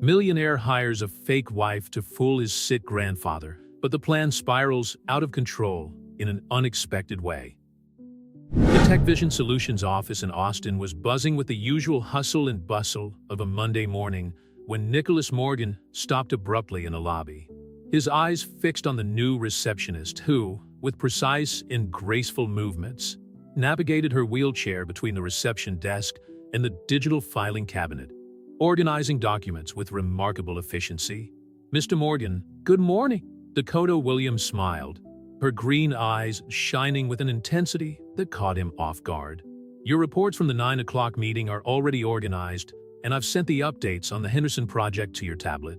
Millionaire hires a fake wife to fool his sick grandfather, but the plan spirals out of control in an unexpected way. The TechVision Solutions office in Austin was buzzing with the usual hustle and bustle of a Monday morning when Nicholas Morgan stopped abruptly in a lobby. His eyes fixed on the new receptionist who, with precise and graceful movements, navigated her wheelchair between the reception desk and the digital filing cabinet, organizing documents with remarkable efficiency. "Mr. Morgan, good morning." Dakota Williams smiled, her green eyes shining with an intensity that caught him off guard. "Your reports from the 9 o'clock meeting are already organized, and I've sent the updates on the Henderson project to your tablet."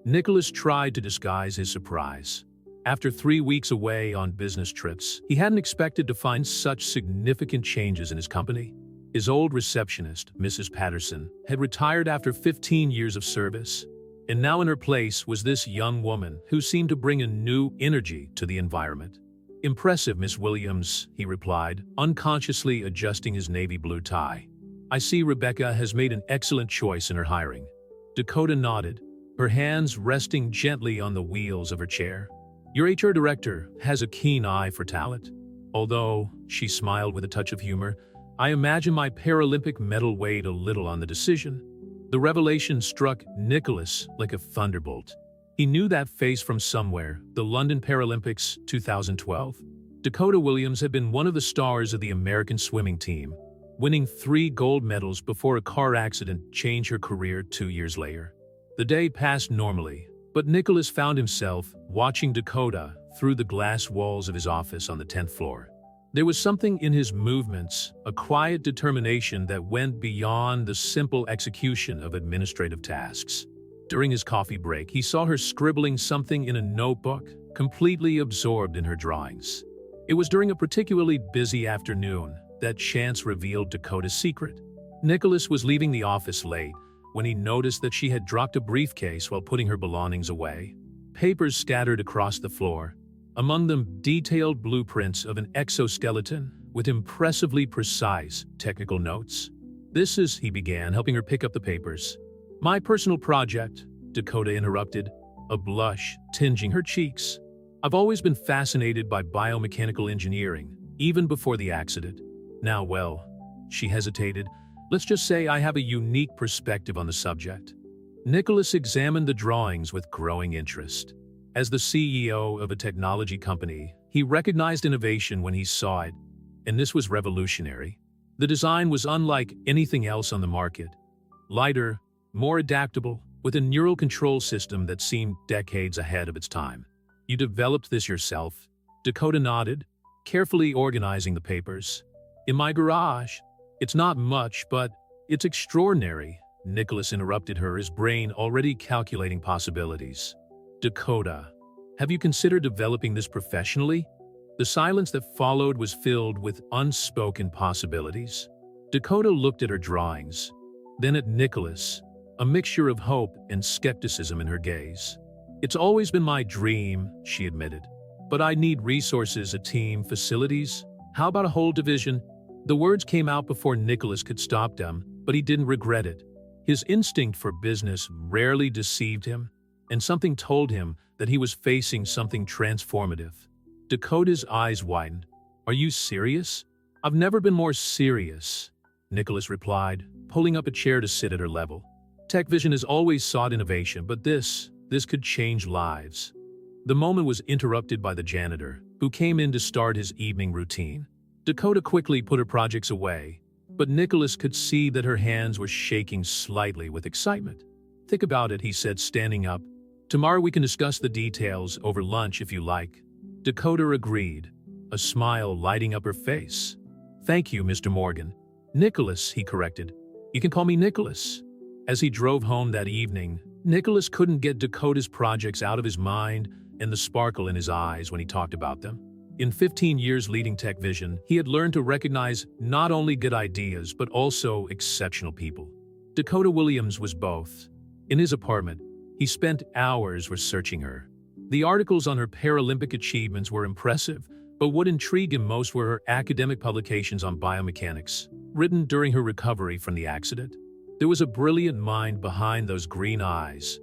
Nicholas tried to disguise his surprise. After 3 weeks away on business trips, he hadn't expected to find such significant changes in his company. His old receptionist, Mrs. Patterson, had retired after 15 years of service, and now in her place was this young woman who seemed to bring a new energy to the environment. "Impressive, Miss Williams," he replied, unconsciously adjusting his navy blue tie. "I see Rebecca has made an excellent choice in her hiring." Dakota nodded, her hands resting gently on the wheels of her chair. "Your HR director has a keen eye for talent. Although," she smiled with a touch of humor, "I imagine my Paralympic medal weighed a little on the decision." The revelation struck Nicholas like a thunderbolt. He knew that face from somewhere, the London Paralympics 2012. Dakota Williams had been one of the stars of the American swimming team, winning 3 gold medals before a car accident changed her career 2 years later. The day passed normally, but Nicholas found himself watching Dakota through the glass walls of his office on the 10th floor. There was something in his movements, a quiet determination that went beyond the simple execution of administrative tasks. During his coffee break, he saw her scribbling something in a notebook, completely absorbed in her drawings. It was during a particularly busy afternoon that chance revealed Dakota's secret. Nicholas was leaving the office late when he noticed that she had dropped a briefcase while putting her belongings away. Papers scattered across the floor, among them detailed blueprints of an exoskeleton with impressively precise technical notes. "This is," he began, helping her pick up the papers. "My personal project," Dakota interrupted, a blush tinging her cheeks. "I've always been fascinated by biomechanical engineering, even before the accident. Now, well," she hesitated, "let's just say I have a unique perspective on the subject." Nicholas examined the drawings with growing interest. As the CEO of a technology company, he recognized innovation when he saw it, and this was revolutionary. The design was unlike anything else on the market. Lighter, more adaptable, with a neural control system that seemed decades ahead of its time. "You developed this yourself?" Dakota nodded, carefully organizing the papers. "In my garage. It's not much, but it's extraordinary." Nicholas interrupted her, his brain already calculating possibilities. "Dakota, have you considered developing this professionally?" The silence that followed was filled with unspoken possibilities. Dakota looked at her drawings, then at Nicholas, a mixture of hope and skepticism in her gaze. "It's always been my dream," she admitted, "but I need resources, a team, facilities. How about a whole division?" The words came out before Nicholas could stop them, but he didn't regret it. His instinct for business rarely deceived him, and something told him that he was facing something transformative. Dakota's eyes widened. "Are you serious?" "I've never been more serious," Nicholas replied, pulling up a chair to sit at her level. "TechVision has always sought innovation, but this could change lives." The moment was interrupted by the janitor, who came in to start his evening routine. Dakota quickly put her projects away, but Nicholas could see that her hands were shaking slightly with excitement. "Think about it," he said, standing up. "Tomorrow we can discuss the details over lunch if you like." Dakota agreed, a smile lighting up her face. "Thank you, Mr. Morgan." "Nicholas," he corrected. "You can call me Nicholas." As he drove home that evening, Nicholas couldn't get Dakota's projects out of his mind and the sparkle in his eyes when he talked about them. In 15 years leading TechVision, he had learned to recognize not only good ideas but also exceptional people. Dakota Williams was both. In his apartment, he spent hours researching her. The articles on her Paralympic achievements were impressive, but what intrigued him most were her academic publications on biomechanics, written during her recovery from the accident. There was a brilliant mind behind those green eyes,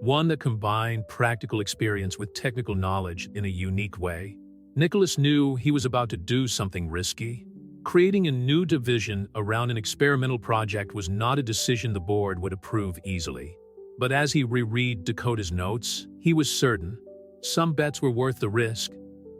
one that combined practical experience with technical knowledge in a unique way. Nicholas knew he was about to do something risky. Creating a new division around an experimental project was not a decision the board would approve easily. But as he reread Dakota's notes, he was certain some bets were worth the risk,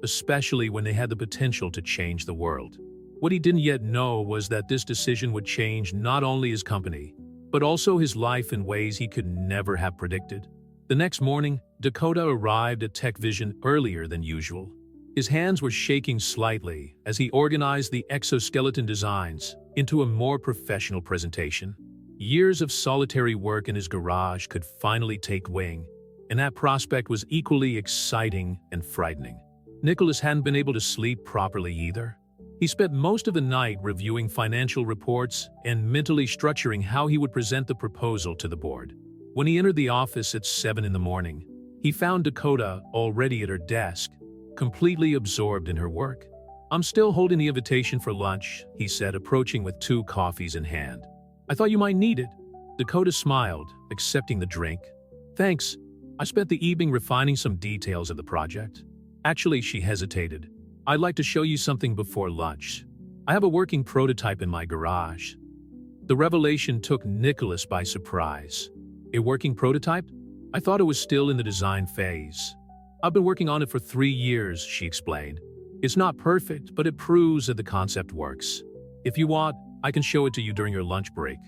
especially when they had the potential to change the world. What he didn't yet know was that this decision would change not only his company, but also his life in ways he could never have predicted. The next morning, Dakota arrived at TechVision earlier than usual. His hands were shaking slightly as he organized the exoskeleton designs into a more professional presentation. Years of solitary work in his garage could finally take wing, and that prospect was equally exciting and frightening. Nicholas hadn't been able to sleep properly either. He spent most of the night reviewing financial reports and mentally structuring how he would present the proposal to the board. When he entered the office at 7 in the morning, he found Dakota already at her desk, completely absorbed in her work. "I'm still holding the invitation for lunch," he said, approaching with 2 coffees in hand. "I thought you might need it." Dakota smiled, accepting the drink. "Thanks. I spent the evening refining some details of the project." Actually, she hesitated. "I'd like to show you something before lunch. I have a working prototype in my garage." The revelation took Nicholas by surprise. "A working prototype? I thought it was still in the design phase." "I've been working on it for 3 years," she explained. "It's not perfect, but it proves that the concept works. If you want, I can show it to you during your lunch break.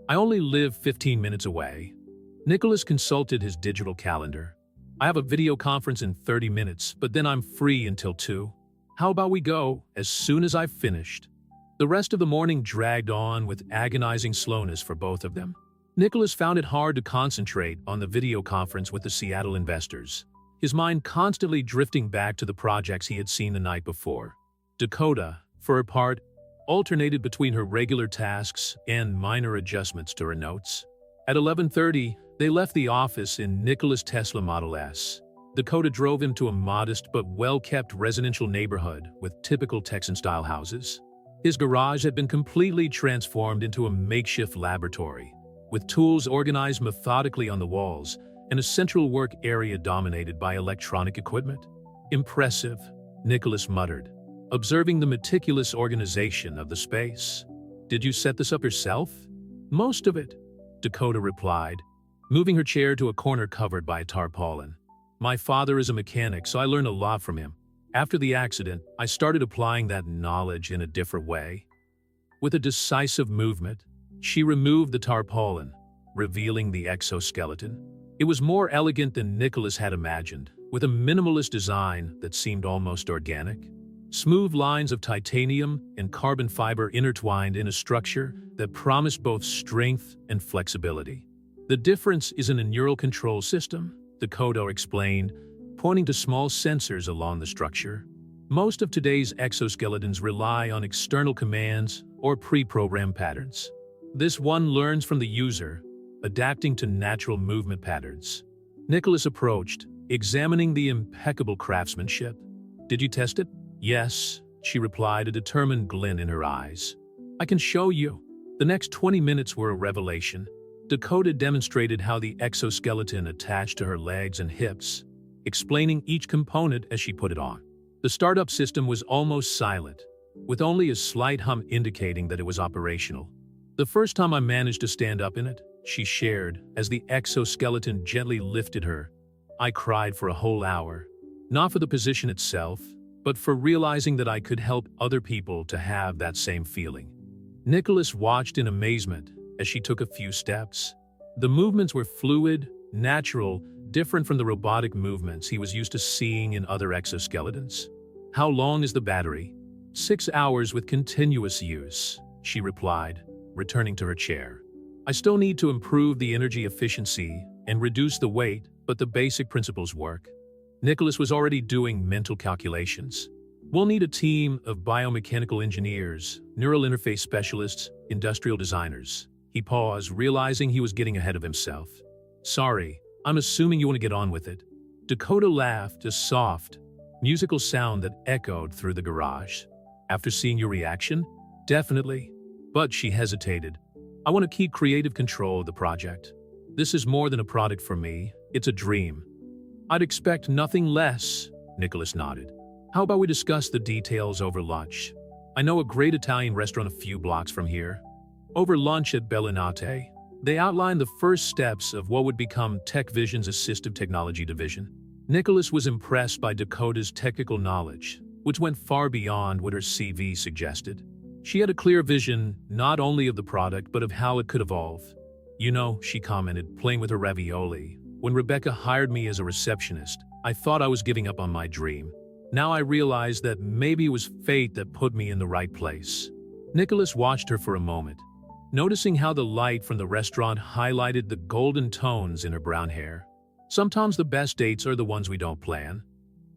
I only live 15 minutes away." Nicholas consulted his digital calendar. "I have a video conference in 30 minutes, but then I'm free until 2. How about we go as soon as I've finished?" The rest of the morning dragged on with agonizing slowness for both of them. Nicholas found it hard to concentrate on the video conference with the Seattle investors, his mind constantly drifting back to the projects he had seen the night before. Dakota, for her part, alternated between her regular tasks and minor adjustments to her notes. At 11:30, they left the office in Nikola's Tesla Model S. Dakota drove him to a modest but well-kept residential neighborhood with typical Texan-style houses. His garage had been completely transformed into a makeshift laboratory, with tools organized methodically on the walls and a central work area dominated by electronic equipment. "Impressive," Nicholas muttered, observing the meticulous organization of the space. "Did you set this up yourself?" "Most of it," Dakota replied, moving her chair to a corner covered by a tarpaulin. "My father is a mechanic, so I learned a lot from him. After the accident, I started applying that knowledge in a different way." With a decisive movement, she removed the tarpaulin, revealing the exoskeleton. It was more elegant than Nicholas had imagined, with a minimalist design that seemed almost organic. Smooth lines of titanium and carbon fiber intertwined in a structure that promised both strength and flexibility. "The difference is in a neural control system," Dakota explained, pointing to small sensors along the structure. "Most of today's exoskeletons rely on external commands or pre-programmed patterns. This one learns from the user, adapting to natural movement patterns." Nicholas approached, examining the impeccable craftsmanship. "Did you test it?" "Yes," she replied, a determined glint in her eyes. "I can show you." The next 20 minutes were a revelation. Dakota demonstrated how the exoskeleton attached to her legs and hips, explaining each component as she put it on. The startup system was almost silent, with only a slight hum indicating that it was operational. "The first time I managed to stand up in it," she shared, as the exoskeleton gently lifted her, "I cried for a whole hour. Not for the position itself, but for realizing that I could help other people to have that same feeling." Nicholas watched in amazement as she took a few steps. The movements were fluid, natural, different from the robotic movements he was used to seeing in other exoskeletons. "How long is the battery?" 6 hours with continuous use, she replied, returning to her chair. "I still need to improve the energy efficiency and reduce the weight, but the basic principles work." Nicholas was already doing mental calculations. "We'll need a team of biomechanical engineers, neural interface specialists, industrial designers." He paused, realizing he was getting ahead of himself. "Sorry, I'm assuming you want to get on with it." Dakota laughed, a soft, musical sound that echoed through the garage. "After seeing your reaction? Definitely." But she hesitated. I want to keep creative control of the project. This is more than a product for me, it's a dream. I'd expect nothing less, Nicholas nodded. How about we discuss the details over lunch? I know a great Italian restaurant a few blocks from here. Over lunch at Bellinate, they outlined the first steps of what would become TechVision's assistive technology division. Nicholas was impressed by Dakota's technical knowledge, which went far beyond what her CV suggested. She had a clear vision not only of the product but of how it could evolve. You know, she commented, playing with her ravioli, when Rebecca hired me as a receptionist, I thought I was giving up on my dream. Now I realize that maybe it was fate that put me in the right place. Nicholas watched her for a moment, noticing how the light from the restaurant highlighted the golden tones in her brown hair. Sometimes the best dates are the ones we don't plan.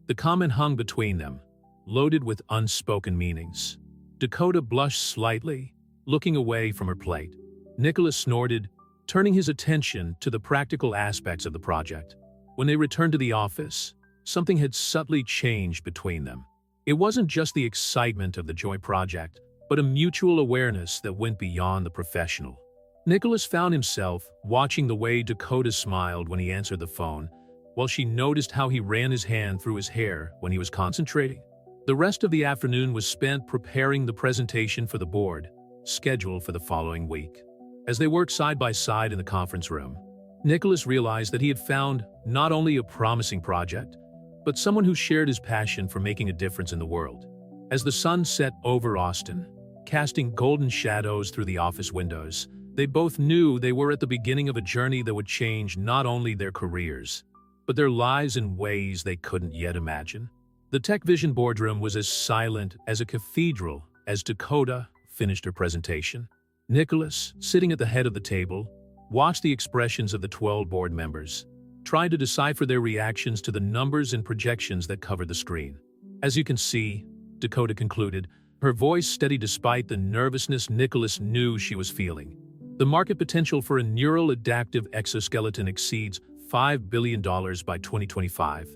The comment hung between them, loaded with unspoken meanings. Dakota blushed slightly, looking away from her plate. Nicholas snorted, turning his attention to the practical aspects of the project. When they returned to the office, something had subtly changed between them. It wasn't just the excitement of the joint project, but a mutual awareness that went beyond the professional. Nicholas found himself watching the way Dakota smiled when he answered the phone, while she noticed how he ran his hand through his hair when he was concentrating. The rest of the afternoon was spent preparing the presentation for the board, scheduled for the following week. As they worked side by side in the conference room, Nicholas realized that he had found not only a promising project, but someone who shared his passion for making a difference in the world. As the sun set over Austin, casting golden shadows through the office windows, they both knew they were at the beginning of a journey that would change not only their careers, but their lives in ways they couldn't yet imagine. The TechVision boardroom was as silent as a cathedral as Dakota finished her presentation. Nicholas, sitting at the head of the table, watched the expressions of the 12 board members, trying to decipher their reactions to the numbers and projections that covered the screen. As you can see, Dakota concluded, her voice steady despite the nervousness Nicholas knew she was feeling. The market potential for a neural adaptive exoskeleton exceeds $5 billion by 2025.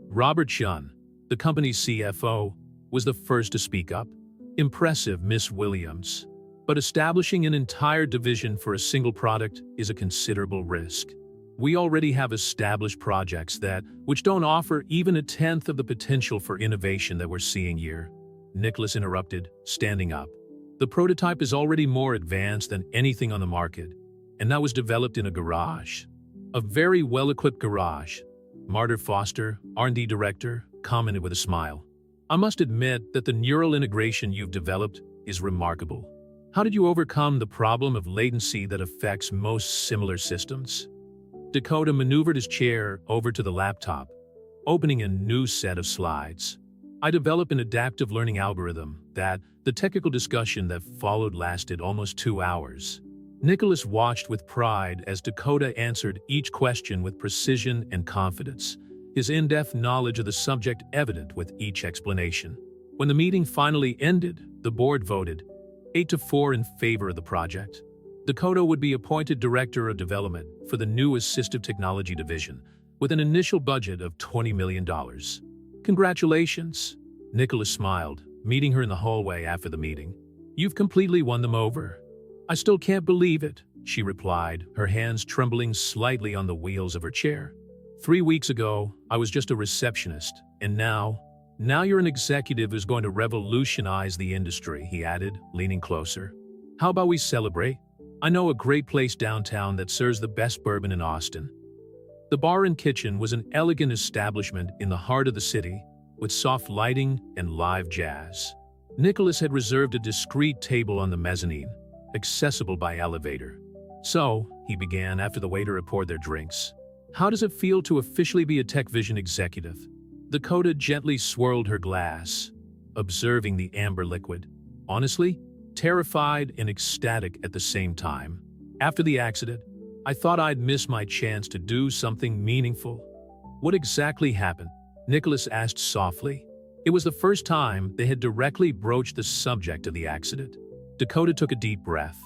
Robert Chun, the company's CFO, was the first to speak up. Impressive, Miss Williams. But establishing an entire division for a single product is a considerable risk. We already have established projects which don't offer even a tenth of the potential for innovation that we're seeing here. Nicholas interrupted, standing up. The prototype is already more advanced than anything on the market, and that was developed in a garage. A very well-equipped garage. Martyr Foster, R&D director, commented with a smile. I must admit that the neural integration you've developed is remarkable. How did you overcome the problem of latency that affects most similar systems? Dakota maneuvered his chair over to the laptop, opening a new set of slides. I developed an adaptive learning algorithm the technical discussion that followed lasted almost 2 hours. Nicholas watched with pride as Dakota answered each question with precision and confidence, his in-depth knowledge of the subject evident with each explanation. When the meeting finally ended, the board voted 8-4 in favor of the project. Dakota would be appointed Director of Development for the new Assistive Technology Division, with an initial budget of $20 million. Congratulations, Nicholas smiled, meeting her in the hallway after the meeting. You've completely won them over. I still can't believe it, she replied, her hands trembling slightly on the wheels of her chair. 3 weeks ago, I was just a receptionist, and now you're an executive who's going to revolutionize the industry, he added, leaning closer. How about we celebrate? I know a great place downtown that serves the best bourbon in Austin. The bar and kitchen was an elegant establishment in the heart of the city, with soft lighting and live jazz. Nicholas had reserved a discreet table on the mezzanine, accessible by elevator. So, he began after the waiter had poured their drinks. How does it feel to officially be a TechVision executive? Dakota gently swirled her glass, observing the amber liquid. Honestly, terrified and ecstatic at the same time. After the accident, I thought I'd miss my chance to do something meaningful. What exactly happened? Nicholas asked softly. It was the first time they had directly broached the subject of the accident. Dakota took a deep breath.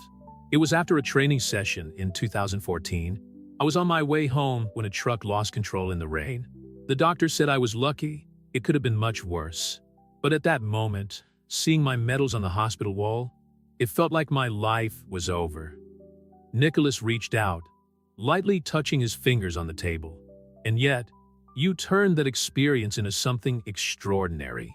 It was after a training session in 2014. I was on my way home when a truck lost control in the rain. The doctor said I was lucky. It could have been much worse. But at that moment, seeing my medals on the hospital wall, it felt like my life was over. Nicholas reached out, lightly touching his fingers on the table. And yet, you turned that experience into something extraordinary.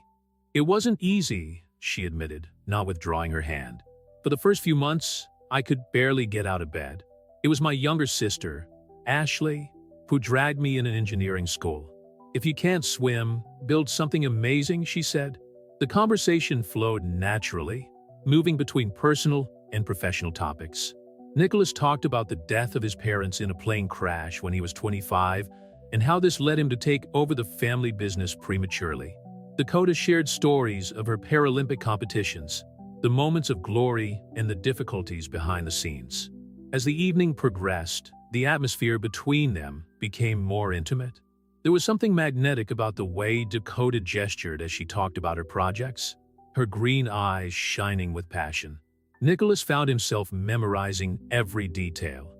It wasn't easy, she admitted, not withdrawing her hand. For the first few months, I could barely get out of bed. It was my younger sister, Ashley, who dragged me in an engineering school. If you can't swim, build something amazing, she said. The conversation flowed naturally, moving between personal and professional topics. Nicholas talked about the death of his parents in a plane crash when he was 25 and how this led him to take over the family business prematurely. Dakota shared stories of her Paralympic competitions, the moments of glory and the difficulties behind the scenes. As the evening progressed, the atmosphere between them became more intimate. There was something magnetic about the way Dakota gestured as she talked about her projects, her green eyes shining with passion. Nicholas found himself memorizing every detail.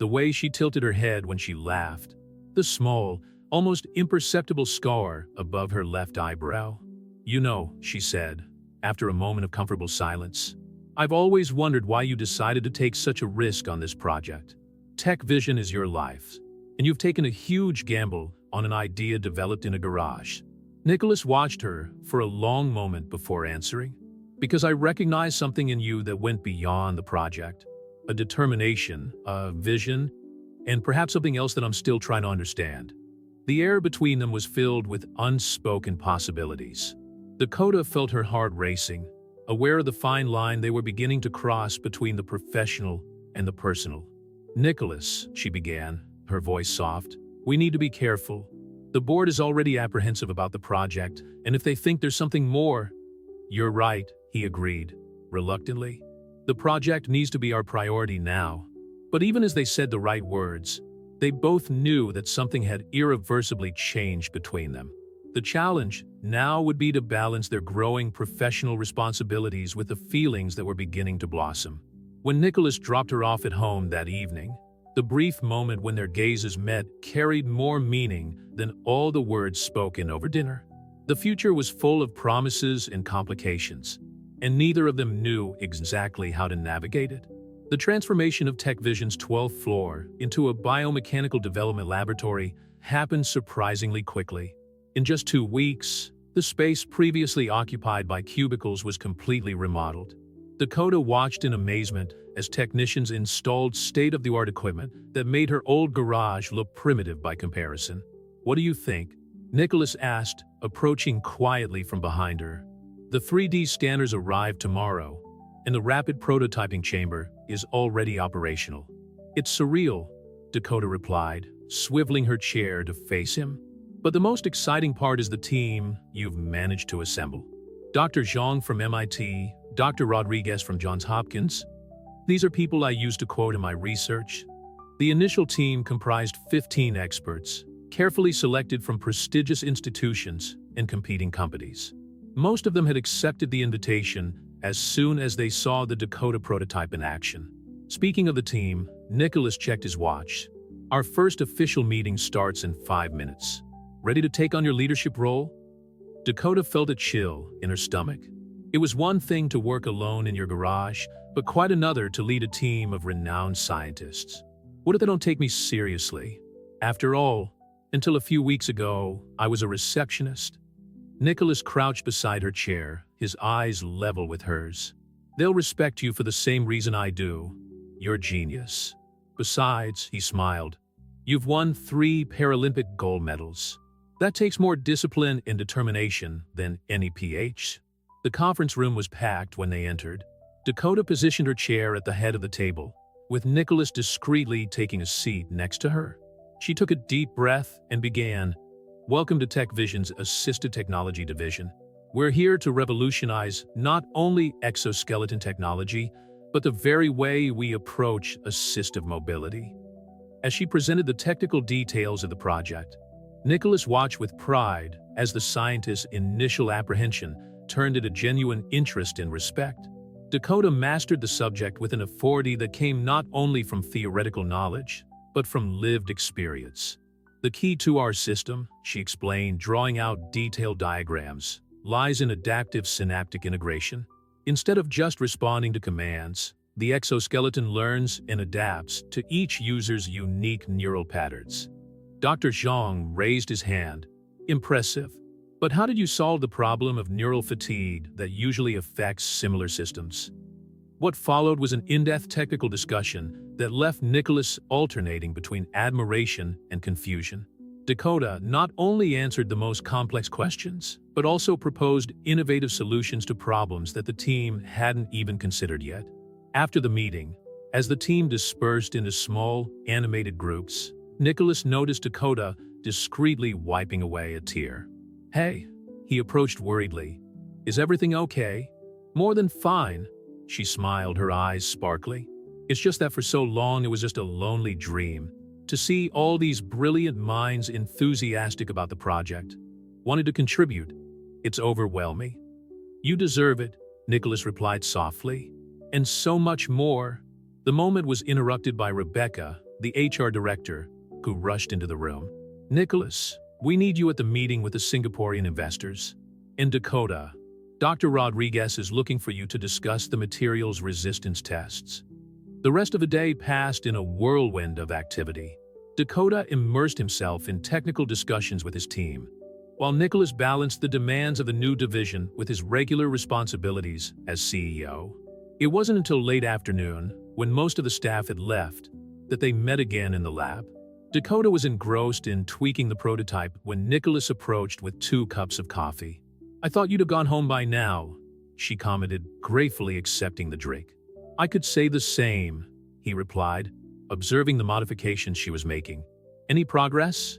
The way she tilted her head when she laughed, the small, almost imperceptible scar above her left eyebrow. "You know," she said, after a moment of comfortable silence, "I've always wondered why you decided to take such a risk on this project. Tech Vision is your life, and you've taken a huge gamble on an idea developed in a garage." Nicholas watched her for a long moment before answering. "Because I recognize something in you that went beyond the project. A determination, a vision, and perhaps something else that I'm still trying to understand." The air between them was filled with unspoken possibilities. Dakota felt her heart racing, aware of the fine line they were beginning to cross between the professional and the personal. "Nicholas," she began, her voice soft, "we need to be careful. The board is already apprehensive about the project, and if they think there's something more—" "You're right," he agreed, reluctantly. "The project needs to be our priority now." But even as they said the right words, they both knew that something had irreversibly changed between them. The challenge now would be to balance their growing professional responsibilities with the feelings that were beginning to blossom. When Nicholas dropped her off at home that evening, the brief moment when their gazes met carried more meaning than all the words spoken over dinner. The future was full of promises and complications, and neither of them knew exactly how to navigate it. The transformation of Tech Vision's 12th floor into a biomechanical development laboratory happened surprisingly quickly. In just 2 weeks, the space previously occupied by cubicles was completely remodeled. Dakota watched in amazement as technicians installed state-of-the-art equipment that made her old garage look primitive by comparison. "What do you think?" Nicholas asked, approaching quietly from behind her. "The 3D scanners arrive tomorrow, and the rapid prototyping chamber is already operational." "It's surreal," Dakota replied, swiveling her chair to face him. "But the most exciting part is the team you've managed to assemble. Dr. Zhang from MIT, Dr. Rodriguez from Johns Hopkins. These are people I used to quote in my research." The initial team comprised 15 experts, carefully selected from prestigious institutions and competing companies. Most of them had accepted the invitation as soon as they saw the Dakota prototype in action. Speaking of the team, Nicholas checked his watch. "Our first official meeting starts in 5 minutes. Ready to take on your leadership role?" Dakota felt a chill in her stomach. It was one thing to work alone in your garage, but quite another to lead a team of renowned scientists. What if they don't take me seriously? After all, until a few weeks ago, I was a receptionist. Nicholas crouched beside her chair, his eyes level with hers. "They'll respect you for the same reason I do. You're genius. Besides," he smiled, "you've won 3 Paralympic gold medals. That takes more discipline and determination than any PhD." The conference room was packed when they entered. Dakota positioned her chair at the head of the table, with Nicholas discreetly taking a seat next to her. She took a deep breath and began, "Welcome to Tech Vision's Assisted Technology Division. We're here to revolutionize not only exoskeleton technology, but the very way we approach assistive mobility." As she presented the technical details of the project, Nicholas watched with pride as the scientist's initial apprehension turned into genuine interest and respect. Dakota mastered the subject with an authority that came not only from theoretical knowledge, but from lived experience. "The key to our system," she explained, drawing out detailed diagrams, "lies in adaptive synaptic integration. Instead of just responding to commands, The exoskeleton learns and adapts to each user's unique neural patterns. Dr. Zhang raised his hand. Impressive. But how did you solve the problem of neural fatigue that usually affects similar systems? What followed was an in-depth technical discussion that left Nicholas alternating between admiration and confusion. Dakota not only answered the most complex questions, but also proposed innovative solutions to problems that the team hadn't even considered yet. After the meeting, as the team dispersed into small, animated groups, Nicholas noticed Dakota discreetly wiping away a tear. "Hey," he approached worriedly. "Is everything okay?" "More than fine," she smiled, her eyes sparkling. "It's just that for so long it was just a lonely dream. To see all these brilliant minds enthusiastic about the project, wanted to contribute, it's overwhelming." "You deserve it," Nicholas replied softly. "And so much more." The moment was interrupted by Rebecca, the HR director, who rushed into the room. "Nicholas, we need you at the meeting with the Singaporean investors. In Dakota, Dr. Rodriguez is looking for you to discuss the materials resistance tests." The rest of the day passed in a whirlwind of activity. Dakota immersed himself in technical discussions with his team, while Nicholas balanced the demands of the new division with his regular responsibilities as CEO. It wasn't until late afternoon, when most of the staff had left, that they met again in the lab. Dakota was engrossed in tweaking the prototype when Nicholas approached with 2 cups of coffee. "I thought you'd have gone home by now," she commented, gratefully accepting the drink. "I could say the same," he replied, observing the modifications she was making. "Any progress?"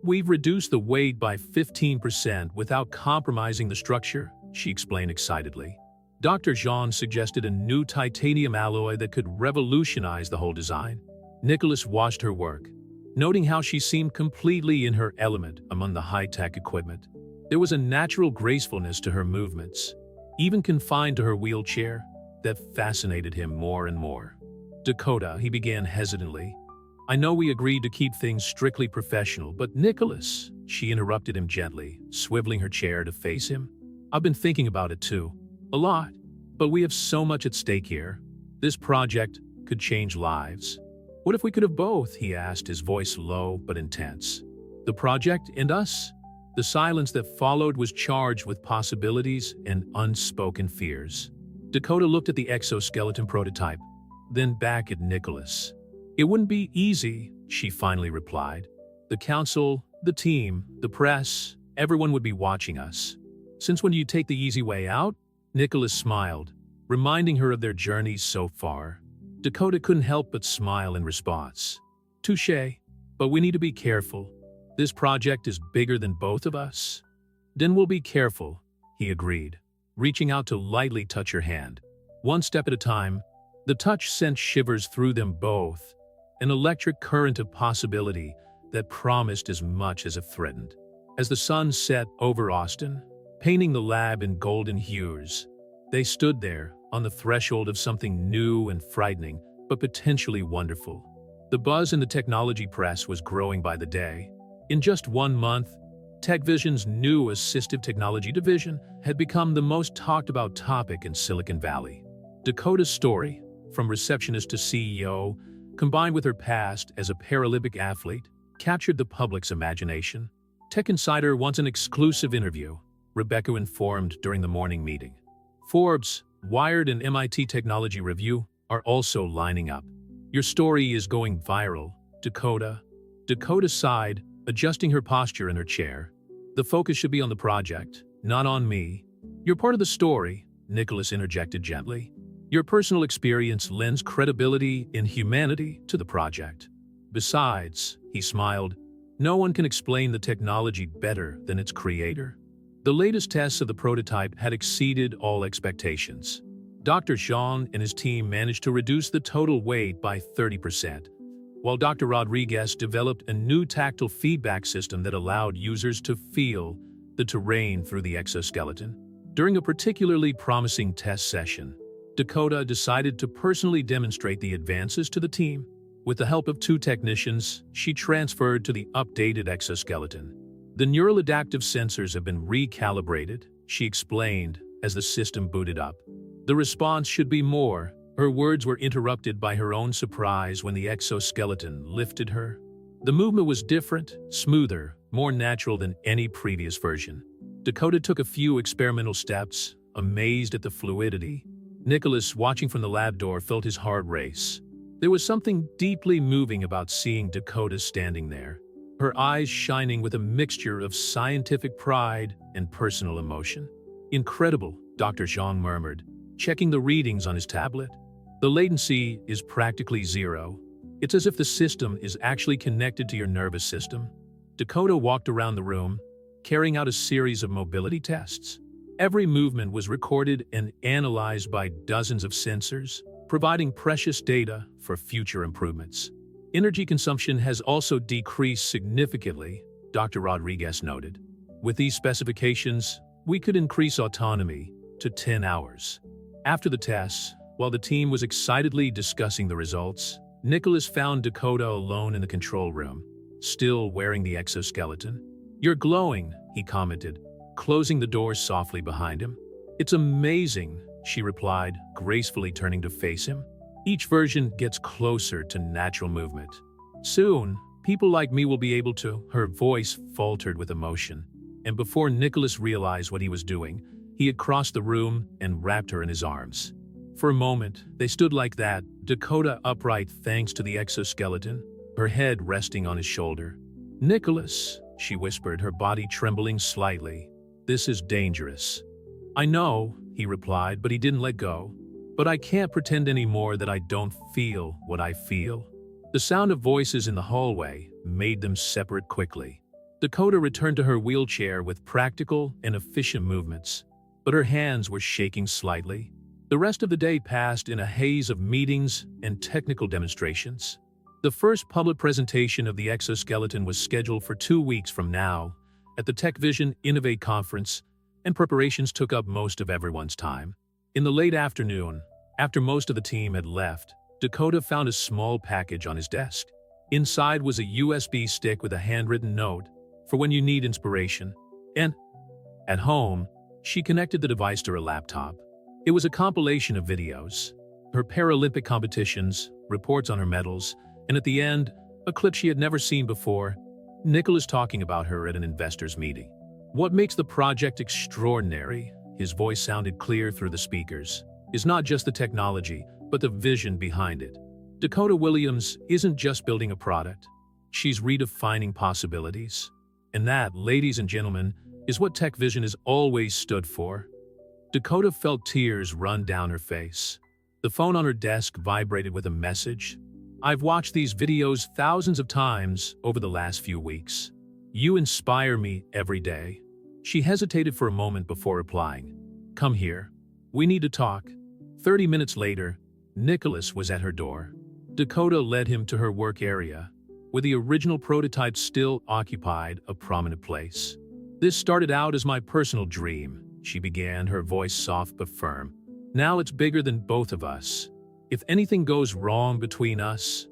"We've reduced the weight by 15% without compromising the structure," she explained excitedly. Dr. Zhang suggested a new titanium alloy that could revolutionize the whole design. Nicholas watched her work, noting how she seemed completely in her element among the high-tech equipment. There was a natural gracefulness to her movements, even confined to her wheelchair, that fascinated him more and more. "Dakota," he began hesitantly, "I know we agreed to keep things strictly professional, but Nicholas," she interrupted him gently, swiveling her chair to face him. "I've been thinking about it too. A lot. But we have so much at stake here. This project could change lives." "What if we could have both?" he asked, his voice low but intense. "The project and us?" The silence that followed was charged with possibilities and unspoken fears. Dakota looked at the exoskeleton prototype, then back at Nicholas. "It wouldn't be easy," she finally replied. "The council, the team, the press, everyone would be watching us. Since when do you take the easy way out?" Nicholas smiled, reminding her of their journeys so far. Dakota couldn't help but smile in response. "Touché, but we need to be careful. This project is bigger than both of us." "Then we'll be careful," he agreed, reaching out to lightly touch her hand. One step at a time, the touch sent shivers through them both, an electric current of possibility that promised as much as it threatened. As the sun set over Austin, painting the lab in golden hues, they stood there on the threshold of something new and frightening, but potentially wonderful. The buzz in the technology press was growing by the day. In just 1 month, TechVision's new assistive technology division had become the most talked about topic in Silicon Valley. Dakota's story, from receptionist to CEO, combined with her past as a Paralympic athlete, captured the public's imagination. Tech Insider wants an exclusive interview, Rebecca informed during the morning meeting. Forbes, Wired, and MIT Technology Review are also lining up. "Your story is going viral, Dakota." Dakota sighed, adjusting her posture in her chair. "The focus should be on the project, not on me." "You're part of the story," Nicholas interjected gently. "Your personal experience lends credibility and humanity to the project. Besides," he smiled, "no one can explain the technology better than its creator." The latest tests of the prototype had exceeded all expectations. Dr. Zhang and his team managed to reduce the total weight by 30%, while Dr. Rodriguez developed a new tactile feedback system that allowed users to feel the terrain through the exoskeleton. During a particularly promising test session, Dakota decided to personally demonstrate the advances to the team. With the help of 2 technicians, she transferred to the updated exoskeleton. "The neural adaptive sensors have been recalibrated," she explained as the system booted up. "The response should be more Her words were interrupted by her own surprise when the exoskeleton lifted her. The movement was different, smoother, more natural than any previous version. Dakota took a few experimental steps, amazed at the fluidity. Nicholas, watching from the lab door, felt his heart race. There was something deeply moving about seeing Dakota standing there, her eyes shining with a mixture of scientific pride and personal emotion. "Incredible," Dr. Zhang murmured, checking the readings on his tablet. "The latency is practically zero. It's as if the system is actually connected to your nervous system." Dakota walked around the room, carrying out a series of mobility tests. Every movement was recorded and analyzed by dozens of sensors, providing precious data for future improvements. "Energy consumption has also decreased significantly," Dr. Rodriguez noted. "With these specifications, we could increase autonomy to 10 hours. After the tests, while the team was excitedly discussing the results, Nicholas found Dakota alone in the control room, still wearing the exoskeleton. "You're glowing," he commented, closing the door softly behind him. "It's amazing," she replied, gracefully turning to face him. "Each version gets closer to natural movement. Soon, people like me will be able to." Her voice faltered with emotion, and before Nicholas realized what he was doing, he had crossed the room and wrapped her in his arms. For a moment, they stood like that, Dakota upright thanks to the exoskeleton, her head resting on his shoulder. "Nicholas," she whispered, her body trembling slightly, "this is dangerous." "I know," he replied, but he didn't let go. "But I can't pretend anymore that I don't feel what I feel." The sound of voices in the hallway made them separate quickly. Dakota returned to her wheelchair with practical and efficient movements, but her hands were shaking slightly. The rest of the day passed in a haze of meetings and technical demonstrations. The first public presentation of the exoskeleton was scheduled for 2 weeks from now at the TechVision Innovate conference, and preparations took up most of everyone's time. In the late afternoon, after most of the team had left, Dakota found a small package on his desk. Inside was a USB stick with a handwritten note for when you need inspiration. And at home, she connected the device to her laptop. It was a compilation of videos, her Paralympic competitions, reports on her medals, and at the end, a clip she had never seen before, Nicholas talking about her at an investors' meeting. "What makes the project extraordinary," his voice sounded clear through the speakers, "is not just the technology, but the vision behind it. Dakota Williams isn't just building a product. She's redefining possibilities. And that, ladies and gentlemen, is what TechVision has always stood for." Dakota felt tears run down her face. The phone on her desk vibrated with a message. "I've watched these videos thousands of times over the last few weeks. You inspire me every day." She hesitated for a moment before replying. "Come here. We need to talk." 30 minutes later, Nicholas was at her door. Dakota led him to her work area, where the original prototype still occupied a prominent place. "This started out as my personal dream," she began, her voice soft but firm. "Now it's bigger than both of us. If anything goes wrong between us—"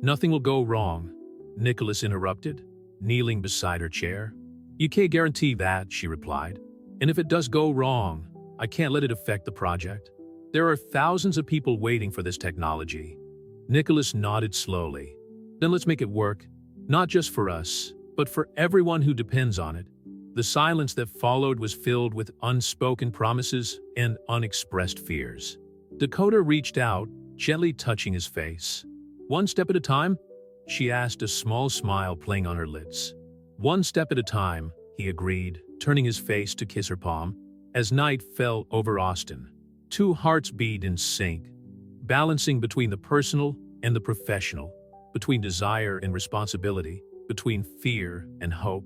"Nothing will go wrong," Nicholas interrupted, kneeling beside her chair. "You can't guarantee that," she replied. "And if it does go wrong, I can't let it affect the project. There are thousands of people waiting for this technology." Nicholas nodded slowly. "Then let's make it work, not just for us, but for everyone who depends on it." The silence that followed was filled with unspoken promises and unexpressed fears. Dakota reached out, gently touching his face. "One step at a time?" she asked, a small smile playing on her lips. "One step at a time," he agreed, turning his face to kiss her palm. As night fell over Austin, two hearts beat in sync, balancing between the personal and the professional, between desire and responsibility, between fear and hope.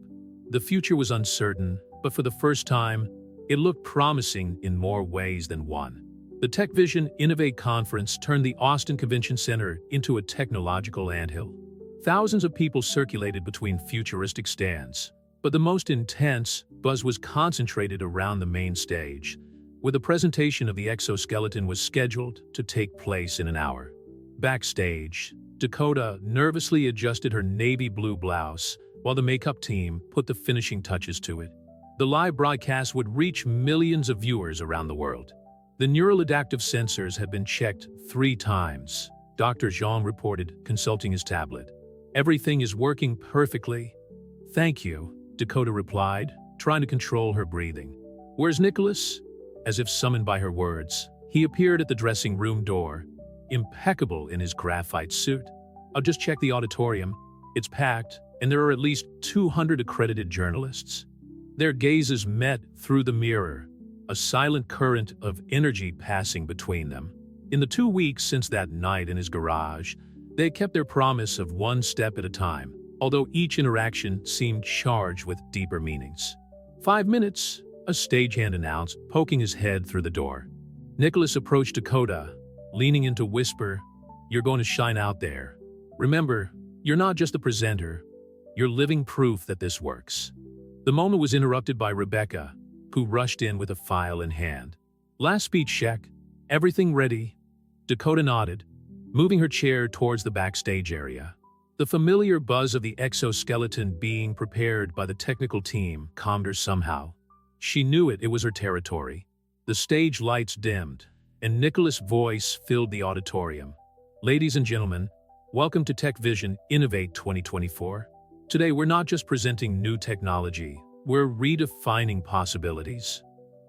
The future was uncertain, but for the first time, it looked promising in more ways than one. The TechVision Innovate conference turned the Austin Convention Center into a technological anthill. Thousands of people circulated between futuristic stands, but the most intense buzz was concentrated around the main stage, where the presentation of the exoskeleton was scheduled to take place in an hour. Backstage, Dakota nervously adjusted her navy blue blouse while the makeup team put the finishing touches to it. The live broadcast would reach millions of viewers around the world. The neural adaptive sensors had been checked 3 times, Dr. Jean reported, consulting his tablet. Everything is working perfectly. Thank you, Dakota replied, trying to control her breathing. Where's Nicholas? As if summoned by her words, he appeared at the dressing room door, impeccable in his graphite suit. I'll just check the auditorium. It's packed, and there are at least 200 accredited journalists. Their gazes met through the mirror, a silent current of energy passing between them. In the 2 weeks since that night in his garage, they kept their promise of one step at a time, although each interaction seemed charged with deeper meanings. 5 minutes, a stagehand announced, poking his head through the door. Nicholas approached Dakota, leaning in to whisper, "You're going to shine out there. Remember, you're not just a presenter, you're living proof that this works." The moment was interrupted by Rebecca, who rushed in with a file in hand. "Last speech check. Everything ready?" Dakota nodded, moving her chair towards the backstage area. The familiar buzz of the exoskeleton being prepared by the technical team calmed her somehow. She knew it was her territory. The stage lights dimmed, and Nicholas' voice filled the auditorium. "Ladies and gentlemen, welcome to Tech Vision Innovate 2024. Today we're not just presenting new technology, we're redefining possibilities."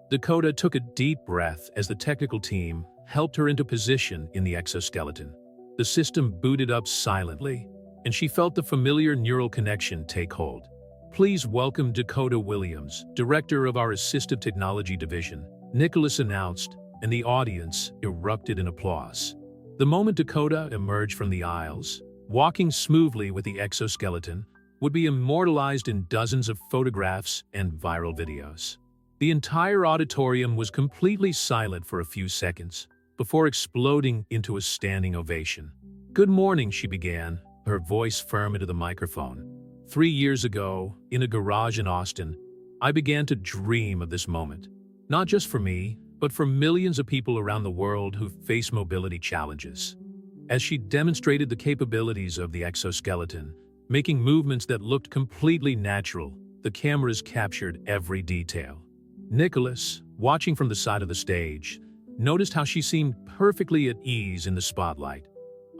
Dakota took a deep breath as the technical team helped her into position in the exoskeleton. The system booted up silently, and she felt the familiar neural connection take hold. "Please welcome Dakota Williams, director of our Assistive Technology Division," Nicholas announced, and the audience erupted in applause. The moment Dakota emerged from the aisles, walking smoothly with the exoskeleton, would be immortalized in dozens of photographs and viral videos. The entire auditorium was completely silent for a few seconds, before exploding into a standing ovation. "Good morning," she began, her voice firm into the microphone. 3 years ago, in a garage in Austin, I began to dream of this moment. Not just for me, but for millions of people around the world who face mobility challenges. As she demonstrated the capabilities of the exoskeleton, making movements that looked completely natural, the cameras captured every detail. Nicholas, watching from the side of the stage, noticed how she seemed perfectly at ease in the spotlight,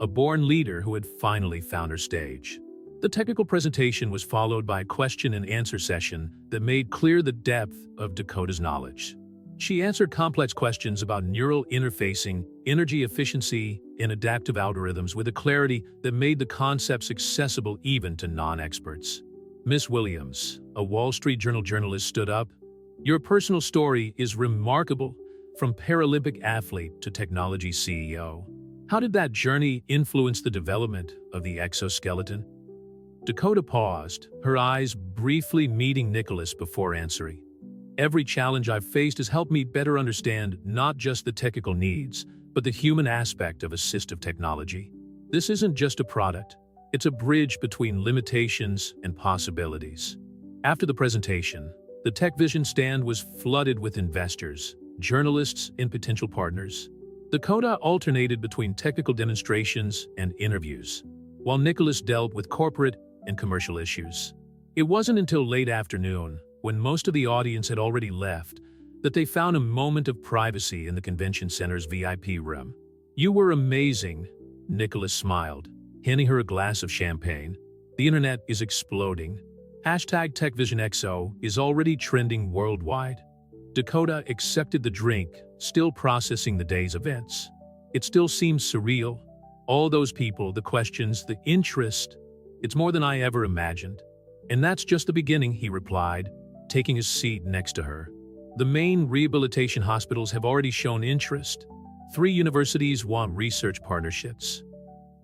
a born leader who had finally found her stage. The technical presentation was followed by a question-and-answer session that made clear the depth of Dakota's knowledge. She answered complex questions about neural interfacing, energy efficiency, and adaptive algorithms with a clarity that made the concepts accessible even to non-experts. "Miss Williams," a Wall Street Journal journalist stood up, "your personal story is remarkable, from Paralympic athlete to technology CEO. How did that journey influence the development of the exoskeleton?" Dakota paused, her eyes briefly meeting Nicholas before answering. "Every challenge I've faced has helped me better understand not just the technical needs, but the human aspect of assistive technology. This isn't just a product, it's a bridge between limitations and possibilities." After the presentation, the Tech Vision stand was flooded with investors, journalists, and potential partners. Dakota alternated between technical demonstrations and interviews, while Nicholas dealt with corporate and commercial issues. It wasn't until late afternoon, when most of the audience had already left, that they found a moment of privacy in the convention center's VIP room. "You were amazing," Nicholas smiled, handing her a glass of champagne. "The internet is exploding. Hashtag TechVisionXO is already trending worldwide." Dakota accepted the drink, still processing the day's events. It still seems surreal. All those people, the questions, the interest. "It's more than I ever imagined." "And that's just the beginning," he replied, taking his seat next to her. "The main rehabilitation hospitals have already shown interest. 3 universities want research partnerships."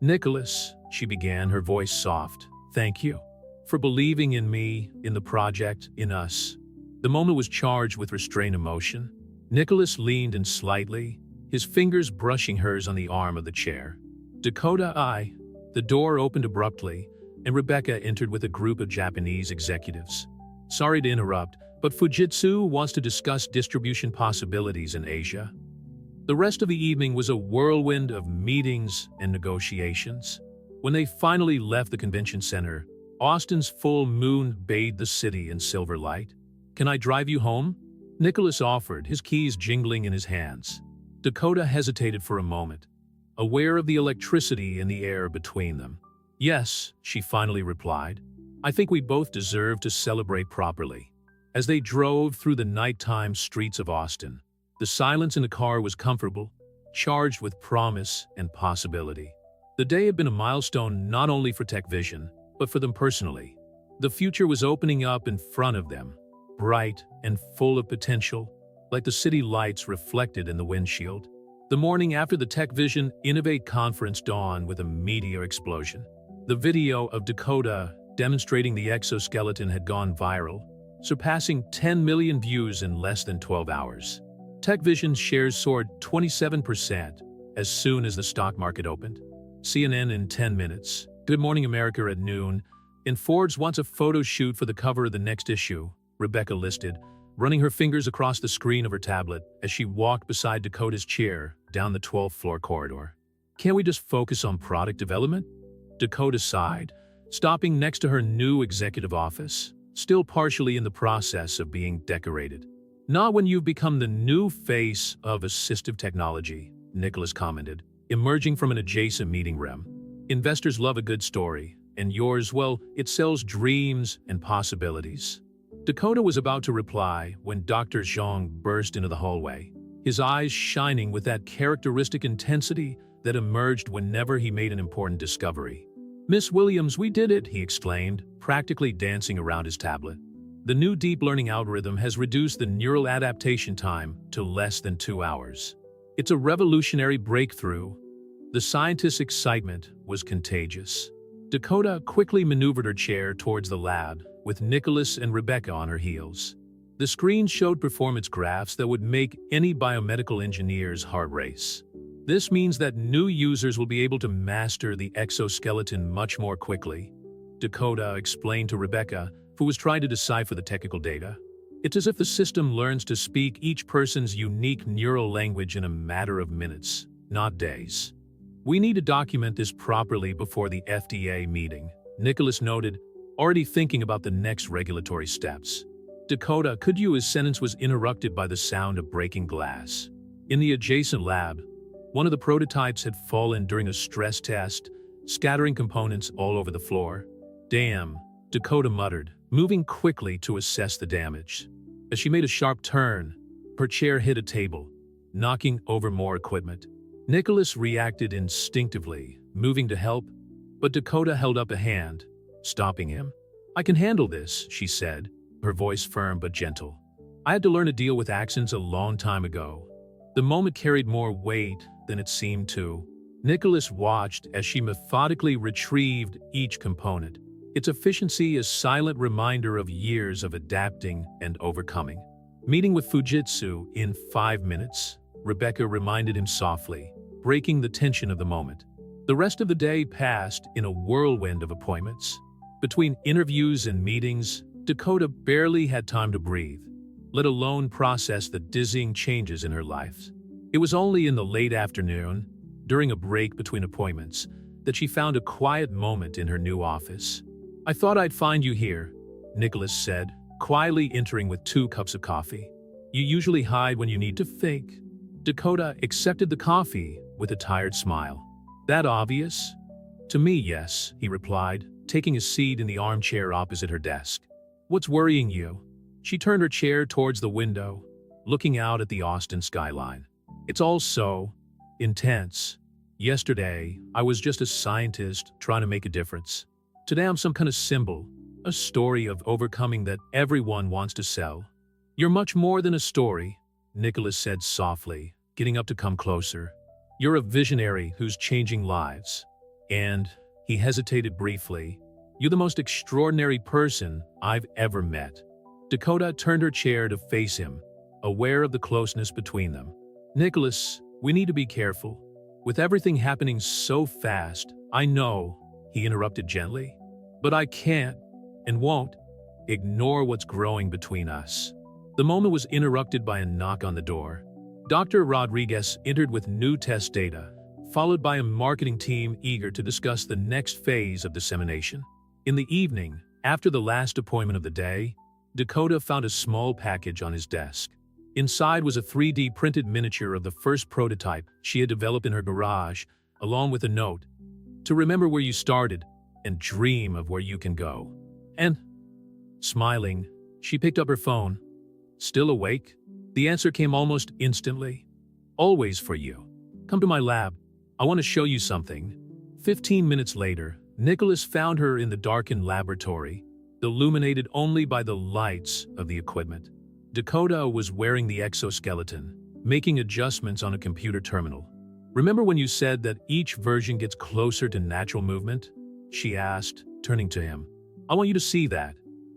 "Nicholas," she began, her voice soft, "thank you for believing in me, in the project, in us." The moment was charged with restrained emotion. Nicholas leaned in slightly, his fingers brushing hers on the arm of the chair. "Dakota, I..." The door opened abruptly, and Rebecca entered with a group of Japanese executives. "Sorry to interrupt, but Fujitsu wants to discuss distribution possibilities in Asia." The rest of the evening was a whirlwind of meetings and negotiations. When they finally left the convention center, Austin's full moon bathed the city in silver light. "Can I drive you home?" Nicholas offered, his keys jingling in his hands. Dakota hesitated for a moment, aware of the electricity in the air between them. "Yes," she finally replied. "I think we both deserve to celebrate properly." As they drove through the nighttime streets of Austin, the silence in the car was comfortable, charged with promise and possibility. The day had been a milestone not only for TechVision, but for them personally. The future was opening up in front of them, bright and full of potential, like the city lights reflected in the windshield. The morning after the TechVision Innovate conference dawned with a meteor explosion. The video of Dakota demonstrating the exoskeleton had gone viral, surpassing 10 million views in less than 12 hours. TechVision's shares soared 27% as soon as the stock market opened. CNN in 10 minutes. Good Morning America at noon. And Forbes wants a photo shoot for the cover of the next issue, Rebecca listed, running her fingers across the screen of her tablet as she walked beside Dakota's chair down the 12th floor corridor. "Can't we just focus on product development?" Dakota sighed, stopping next to her new executive office, still partially in the process of being decorated. "Not when you've become the new face of assistive technology," Nicholas commented, emerging from an adjacent meeting room. "Investors love a good story, and yours, well, it sells dreams and possibilities." Dakota was about to reply when Dr. Zhang burst into the hallway, his eyes shining with that characteristic intensity that emerged whenever he made an important discovery. "Miss Williams, we did it," he exclaimed, practically dancing around his tablet. "The new deep learning algorithm has reduced the neural adaptation time to less than 2 hours. It's a revolutionary breakthrough." The scientist's excitement was contagious. Dakota quickly maneuvered her chair towards the lab, with Nicholas and Rebecca on her heels. The screen showed performance graphs that would make any biomedical engineer's heart race. "This means that new users will be able to master the exoskeleton much more quickly," Dakota explained to Rebecca, who was trying to decipher the technical data. "It's as if the system learns to speak each person's unique neural language in a matter of minutes, not days. We need to document this properly before the FDA meeting," Nicholas noted, already thinking about the next regulatory steps. "Dakota, could you?" His sentence was interrupted by the sound of breaking glass. In the adjacent lab, one of the prototypes had fallen during a stress test, scattering components all over the floor. "Damn," Dakota muttered, moving quickly to assess the damage. As she made a sharp turn, her chair hit a table, knocking over more equipment. Nicholas reacted instinctively, moving to help, but Dakota held up a hand, stopping him. "I can handle this," she said, her voice firm but gentle. "I had to learn to deal with accents a long time ago." The moment carried more weight than it seemed to. Nicholas watched as she methodically retrieved each component, its efficiency a silent reminder of years of adapting and overcoming. "Meeting with Fujitsu in 5 minutes," Rebecca reminded him softly, breaking the tension of the moment. The rest of the day passed in a whirlwind of appointments. Between interviews and meetings, Dakota barely had time to breathe, let alone process the dizzying changes in her life. It was only in the late afternoon, during a break between appointments, that she found a quiet moment in her new office. "I thought I'd find you here," Nicholas said, quietly entering with 2 cups of coffee. "You usually hide when you need to think." Dakota accepted the coffee with a tired smile. "That obvious?" "To me, yes," he replied, taking a seat in the armchair opposite her desk. "What's worrying you?" She turned her chair towards the window, looking out at the Austin skyline. "It's all so intense. Yesterday, I was just a scientist trying to make a difference. Today I'm some kind of symbol, a story of overcoming that everyone wants to sell." "You're much more than a story," Nicholas said softly, getting up to come closer. "You're a visionary who's changing lives. And," he hesitated briefly, "you're the most extraordinary person I've ever met." Dakota turned her chair to face him, aware of the closeness between them. "Nicholas, we need to be careful. With everything happening so fast, I know," he interrupted gently, "but I can't, and won't, ignore what's growing between us." The moment was interrupted by a knock on the door. Dr. Rodriguez entered with new test data, followed by a marketing team eager to discuss the next phase of dissemination. In the evening, after the last appointment of the day, Dakota found a small package on his desk. Inside was a 3D printed miniature of the first prototype she had developed in her garage, along with a note to remember where you started and dream of where you can go. And, smiling, she picked up her phone. Still awake? The answer came almost instantly. Always for you. Come to my lab. I want to show you something. 15 minutes later, Nicholas found her in the darkened laboratory, illuminated only by the lights of the equipment. Dakota was wearing the exoskeleton, making adjustments on a computer terminal. Remember when you said that each version gets closer to natural movement? She asked, turning to him. I want you to see that.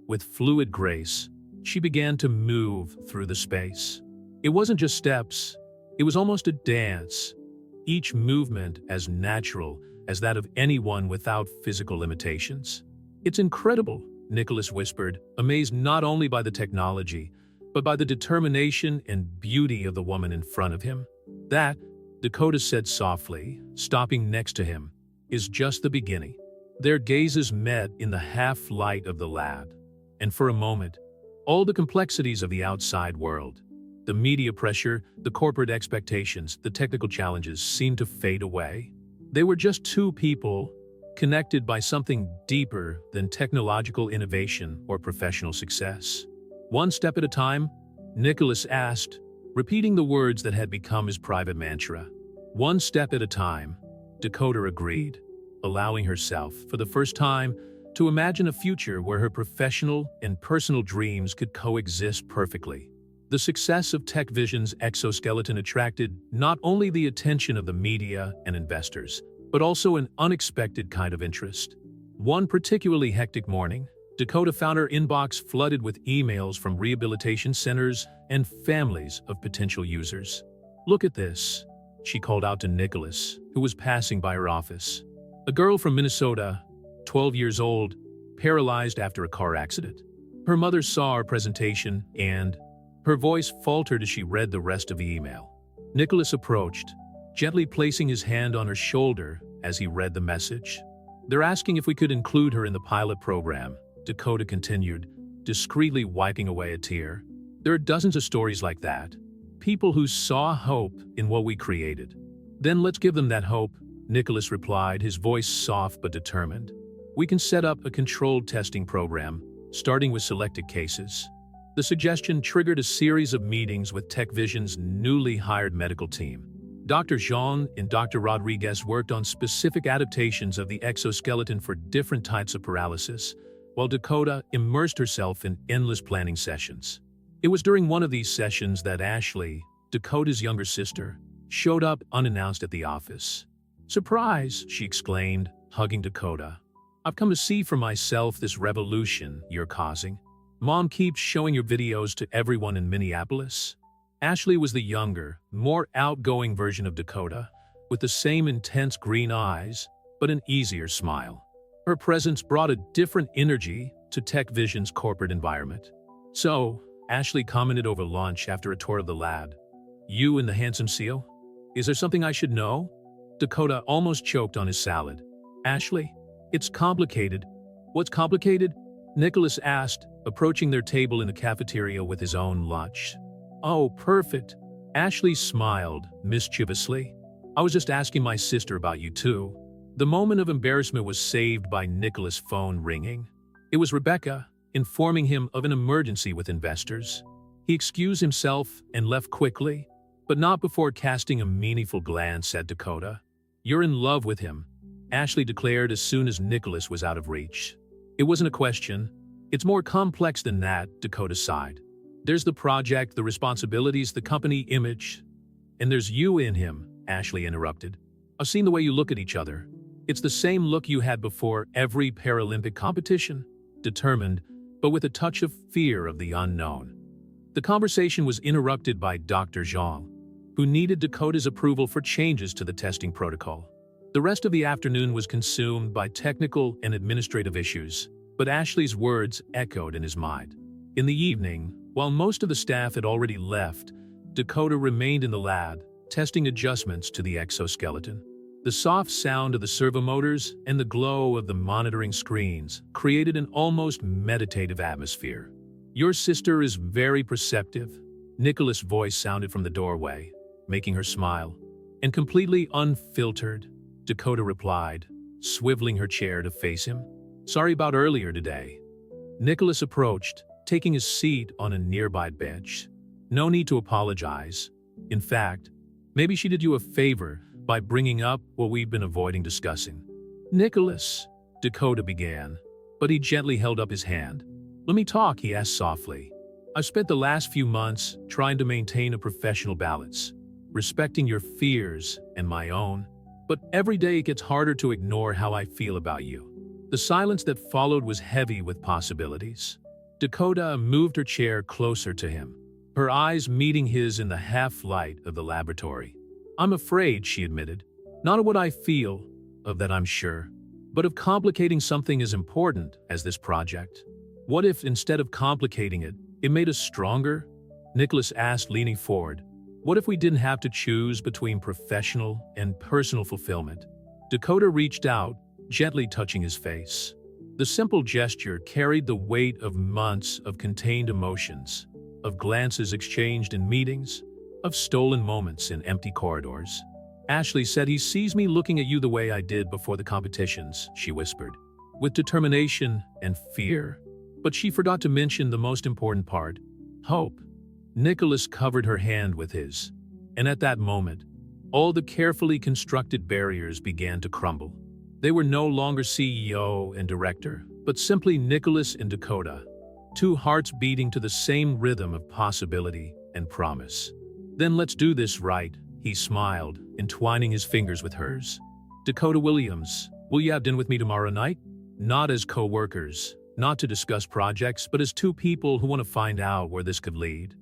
With fluid grace, she began to move through the space. It wasn't just steps, it was almost a dance, each movement as natural as that of anyone without physical limitations. It's incredible, Nicholas whispered, amazed not only by the technology, but by the determination and beauty of the woman in front of him. That, Dakota said softly, stopping next to him, is just the beginning. Their gazes met in the half-light of the lab, and for a moment, all the complexities of the outside world, the media pressure, the corporate expectations, the technical challenges seemed to fade away. They were just two people, connected by something deeper than technological innovation or professional success. One step at a time, Nicholas asked, repeating the words that had become his private mantra. One step at a time, Dakota agreed, allowing herself, for the first time, to imagine a future where her professional and personal dreams could coexist perfectly. The success of TechVision's exoskeleton attracted not only the attention of the media and investors, but also an unexpected kind of interest. One particularly hectic morning, Dakota found her inbox flooded with emails from rehabilitation centers and families of potential users. Look at this, she called out to Nicholas, who was passing by her office. A girl from Minnesota, 12 years old, paralyzed after a car accident. Her mother saw our presentation and her voice faltered as she read the rest of the email. Nicholas approached, gently placing his hand on her shoulder as he read the message. They're asking if we could include her in the pilot program, Dakota continued, discreetly wiping away a tear. There are dozens of stories like that. People who saw hope in what we created. Then let's give them that hope, Nicholas replied, his voice soft but determined. We can set up a controlled testing program, starting with selected cases. The suggestion triggered a series of meetings with TechVision's newly hired medical team. Dr. Jean and Dr. Rodriguez worked on specific adaptations of the exoskeleton for different types of paralysis, while Dakota immersed herself in endless planning sessions. It was during one of these sessions that Ashley, Dakota's younger sister, showed up unannounced at the office. Surprise, she exclaimed, hugging Dakota. I've come to see for myself this revolution you're causing. Mom keeps showing your videos to everyone in Minneapolis. Ashley was the younger, more outgoing version of Dakota, with the same intense green eyes, but an easier smile. Her presence brought a different energy to TechVision's corporate environment. So, Ashley commented over lunch after a tour of the lab. You and the handsome seal? Is there something I should know? Dakota almost choked on his salad. Ashley, it's complicated. What's complicated? Nicholas asked, approaching their table in the cafeteria with his own lunch. Oh, perfect. Ashley smiled mischievously. I was just asking my sister about you too. The moment of embarrassment was saved by Nicholas' phone ringing. It was Rebecca, informing him of an emergency with investors. He excused himself and left quickly, but not before casting a meaningful glance at Dakota. You're in love with him, Ashley declared as soon as Nicholas was out of reach. It wasn't a question. It's more complex than that, Dakota sighed. There's the project, the responsibilities, the company image. And there's you in him, Ashley interrupted. I've seen the way you look at each other. It's the same look you had before every Paralympic competition, determined, but with a touch of fear of the unknown. The conversation was interrupted by Dr. Zhang, who needed Dakota's approval for changes to the testing protocol. The rest of the afternoon was consumed by technical and administrative issues, but Ashley's words echoed in his mind. In the evening, while most of the staff had already left, Dakota remained in the lab, testing adjustments to the exoskeleton. The soft sound of the servomotors and the glow of the monitoring screens created an almost meditative atmosphere. Your sister is very perceptive, Nicholas' voice sounded from the doorway, making her smile. And completely unfiltered, Dakota replied, swiveling her chair to face him. Sorry about earlier today. Nicholas approached, taking his seat on a nearby bench. No need to apologize. In fact, maybe she did you a favor by bringing up what we've been avoiding discussing. Nicholas, Dakota began, but he gently held up his hand. Let me talk, he asked softly. I've spent the last few months trying to maintain a professional balance, respecting your fears and my own, but every day it gets harder to ignore how I feel about you. The silence that followed was heavy with possibilities. Dakota moved her chair closer to him, her eyes meeting his in the half-light of the laboratory. I'm afraid, she admitted, not of what I feel, of that I'm sure, but of complicating something as important as this project. What if, instead of complicating it, it made us stronger? Nicholas asked, leaning forward. What if we didn't have to choose between professional and personal fulfillment? Dakota reached out, gently touching his face. The simple gesture carried the weight of months of contained emotions, of glances exchanged in meetings, of stolen moments in empty corridors. Ashley said he sees me looking at you the way I did before the competitions, she whispered, with determination and fear. But she forgot to mention the most important part, hope. Nicholas covered her hand with his, and at that moment, all the carefully constructed barriers began to crumble. They were no longer CEO and director, but simply Nicholas and Dakota, two hearts beating to the same rhythm of possibility and promise. Then let's do this right, he smiled, entwining his fingers with hers. Dakota Williams, will you have dinner with me tomorrow night? Not as co-workers, not to discuss projects, but as two people who want to find out where this could lead.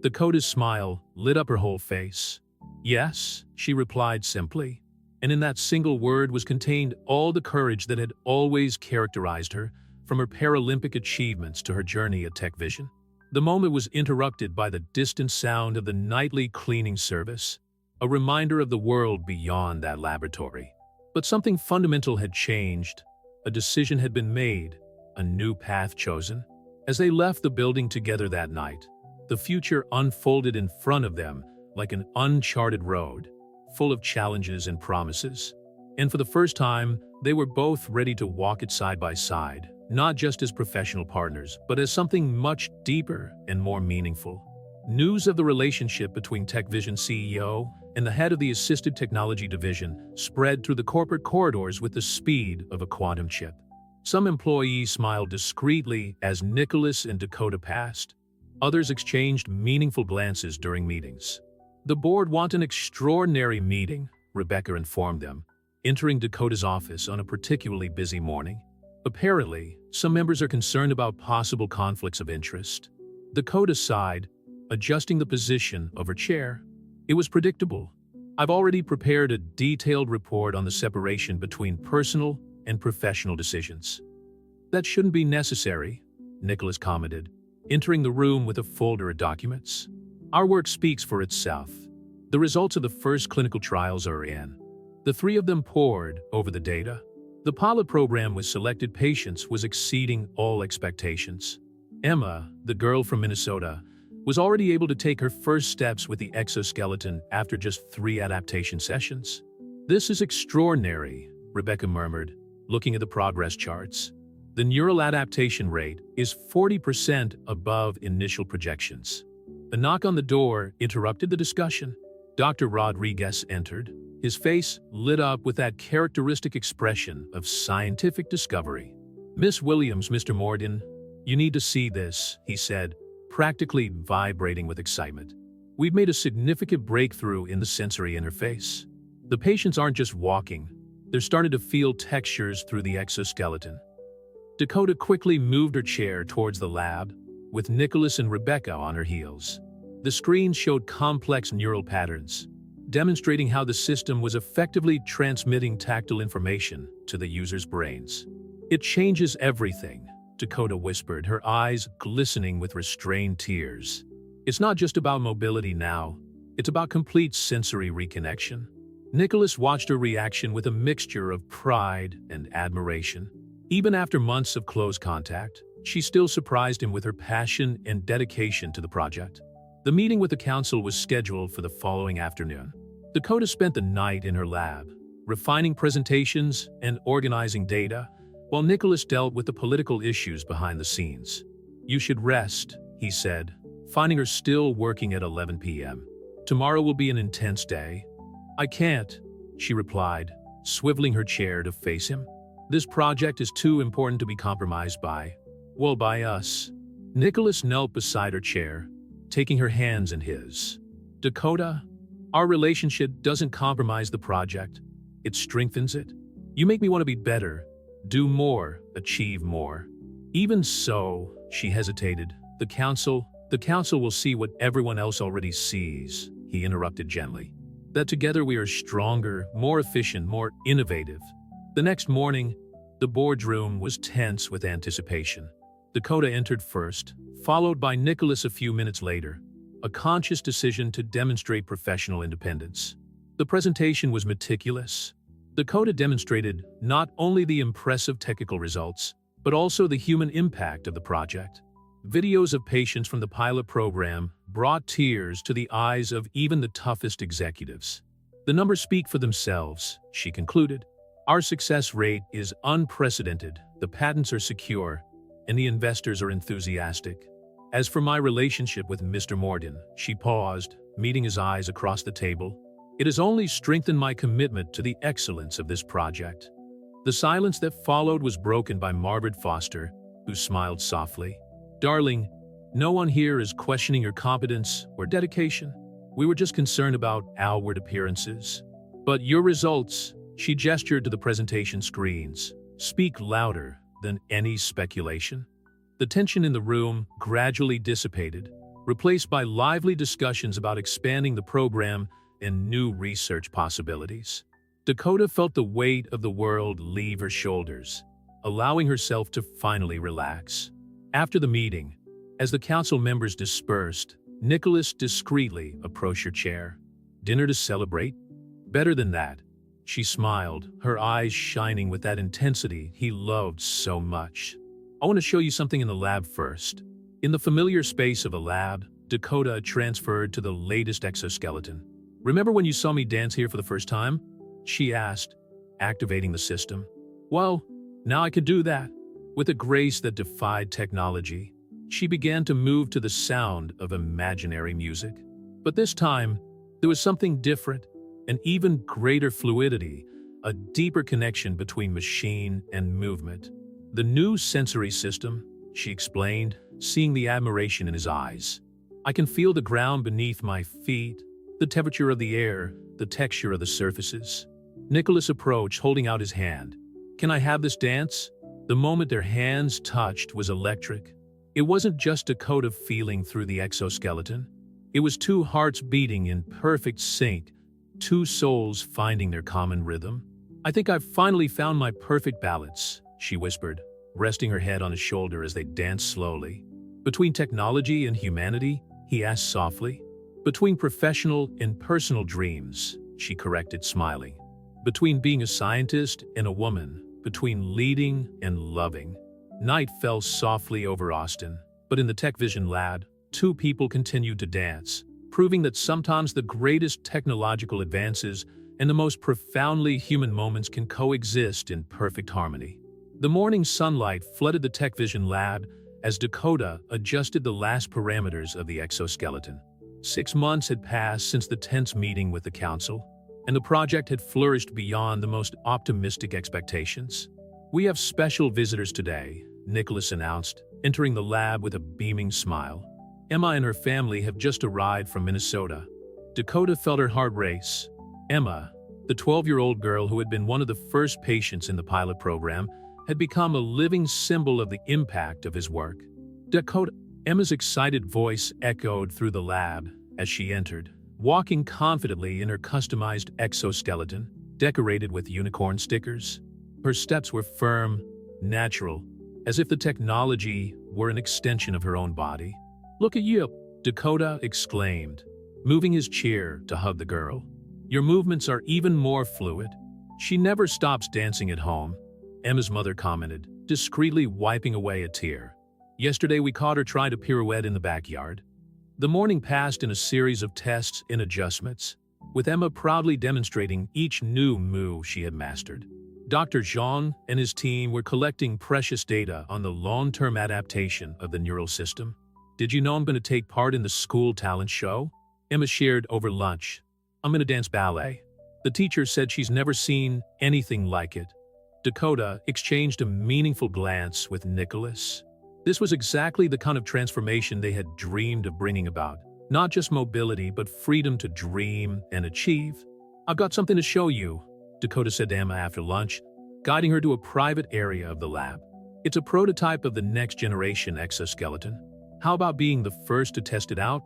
Dakota's smile lit up her whole face. Yes, she replied simply, and in that single word was contained all the courage that had always characterized her, from her Paralympic achievements to her journey at Tech Vision. The moment was interrupted by the distant sound of the nightly cleaning service, a reminder of the world beyond that laboratory. But something fundamental had changed. A decision had been made, a new path chosen. As they left the building together that night, the future unfolded in front of them like an uncharted road, full of challenges and promises. And for the first time, they were both ready to walk it side by side, not just as professional partners, but as something much deeper and more meaningful. News of the relationship between Tech Vision CEO and the head of the Assisted Technology Division spread through the corporate corridors with the speed of a quantum chip. Some employees smiled discreetly as Nicholas and Dakota passed. Others exchanged meaningful glances during meetings. The board want an extraordinary meeting, Rebecca informed them, entering Dakota's office on a particularly busy morning. Apparently, some members are concerned about possible conflicts of interest. Dakota sighed, adjusting the position of her chair. It was predictable. I've already prepared a detailed report on the separation between personal and professional decisions. That shouldn't be necessary, Nicholas commented, entering the room with a folder of documents. Our work speaks for itself. The results of the first clinical trials are in. The three of them pored over the data. The pilot program with selected patients was exceeding all expectations. Emma, the girl from Minnesota, was already able to take her first steps with the exoskeleton after just 3 adaptation sessions. This is extraordinary, Rebecca murmured, looking at the progress charts. The neural adaptation rate is 40% above initial projections. A knock on the door interrupted the discussion. Dr. Rodriguez entered, his face lit up with that characteristic expression of scientific discovery. Miss Williams, Mr. Morgan, you need to see this, he said, practically vibrating with excitement. We've made a significant breakthrough in the sensory interface. The patients aren't just walking, they're starting to feel textures through the exoskeleton. Dakota quickly moved her chair towards the lab, with Nicholas and Rebecca on her heels. The screen showed complex neural patterns, demonstrating how the system was effectively transmitting tactile information to the user's brains. It changes everything, Dakota whispered, her eyes glistening with restrained tears. It's not just about mobility now, it's about complete sensory reconnection. Nicholas watched her reaction with a mixture of pride and admiration. Even after months of close contact, she still surprised him with her passion and dedication to the project. The meeting with the council was scheduled for the following afternoon. Dakota spent the night in her lab, refining presentations and organizing data, while Nicholas dealt with the political issues behind the scenes. "You should rest," he said, finding her still working at 11 p.m. "Tomorrow will be an intense day." "I can't," she replied, swiveling her chair to face him. "This project is too important to be compromised by. Well, by us." Nicholas knelt beside her chair, taking her hands in his. "Dakota, our relationship doesn't compromise the project. It strengthens it. You make me want to be better, do more, achieve more." "Even so," she hesitated, the council will see what everyone else already sees," he interrupted gently. "That together we are stronger, more efficient, more innovative." The next morning, the boardroom was tense with anticipation. Dakota entered first, followed by Nicholas a few minutes later, a conscious decision to demonstrate professional independence. The presentation was meticulous. Dakota demonstrated not only the impressive technical results, but also the human impact of the project. Videos of patients from the pilot program brought tears to the eyes of even the toughest executives. "The numbers speak for themselves," she concluded. "Our success rate is unprecedented, the patents are secure, and the investors are enthusiastic. As for my relationship with Mr. Morgan," she paused, meeting his eyes across the table, "it has only strengthened my commitment to the excellence of this project." The silence that followed was broken by Margaret Foster, who smiled softly. "Darling, no one here is questioning your competence or dedication. We were just concerned about outward appearances. But your results," she gestured to the presentation screens, "speak louder than any speculation." The tension in the room gradually dissipated, replaced by lively discussions about expanding the program and new research possibilities. Dakota felt the weight of the world leave her shoulders, allowing herself to finally relax. After the meeting, as the council members dispersed, Nicholas discreetly approached her chair. "Dinner to celebrate?" "Better than that," she smiled, her eyes shining with that intensity he loved so much. "I want to show you something in the lab first." In the familiar space of a lab, Dakota transferred to the latest exoskeleton. "Remember when you saw me dance here for the first time?" she asked, activating the system. "Well, now I could do that." With a grace that defied technology, she began to move to the sound of imaginary music. But this time, there was something different, an even greater fluidity, a deeper connection between machine and movement. "The new sensory system," she explained, seeing the admiration in his eyes. "I can feel the ground beneath my feet, the temperature of the air, the texture of the surfaces." Nicholas approached, holding out his hand. "Can I have this dance?" The moment their hands touched was electric. It wasn't just Dakota feeling through the exoskeleton. It was two hearts beating in perfect sync, two souls finding their common rhythm. "I think I've finally found my perfect balance," she whispered, resting her head on his shoulder as they danced slowly. "Between technology and humanity?" he asked softly. "Between professional and personal dreams," she corrected, smiling. "Between being a scientist and a woman, between leading and loving." Night fell softly over Austin, but in the Tech Vision lab, two people continued to dance, proving that sometimes the greatest technological advances and the most profoundly human moments can coexist in perfect harmony. The morning sunlight flooded the Tech Vision lab as Dakota adjusted the last parameters of the exoskeleton. 6 months had passed since the tense meeting with the council, and the project had flourished beyond the most optimistic expectations. "We have special visitors today," Nicholas announced, entering the lab with a beaming smile. "Emma and her family have just arrived from Minnesota." Dakota felt her heart race. Emma, the 12-year-old girl who had been one of the first patients in the pilot program, had become a living symbol of the impact of his work. Emma's excited voice echoed through the lab as she entered, walking confidently in her customized exoskeleton, decorated with unicorn stickers. Her steps were firm, natural, as if the technology were an extension of her own body. "Look at you," Dakota exclaimed, moving his chair to hug the girl. "Your movements are even more fluid." "She never stops dancing at home," Emma's mother commented, discreetly wiping away a tear. "Yesterday we caught her trying to pirouette in the backyard." The morning passed in a series of tests and adjustments, with Emma proudly demonstrating each new move she had mastered. Dr. Zhang and his team were collecting precious data on the long-term adaptation of the neural system. "Did you know I'm going to take part in the school talent show?" Emma shared over lunch. "I'm going to dance ballet." The teacher said she's never seen anything like it. Dakota exchanged a meaningful glance with Nicholas. This was exactly the kind of transformation they had dreamed of bringing about. Not just mobility, but freedom to dream and achieve. "I've got something to show you," Dakota said to Emma after lunch, guiding her to a private area of the lab. "It's a prototype of the next-generation exoskeleton. How about being the first to test it out?"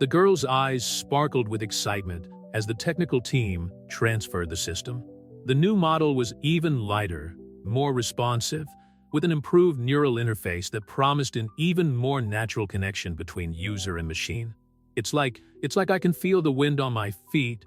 The girl's eyes sparkled with excitement as the technical team transferred the system. The new model was even lighter, more responsive, with an improved neural interface that promised an even more natural connection between user and machine. It's like I can feel the wind on my feet,"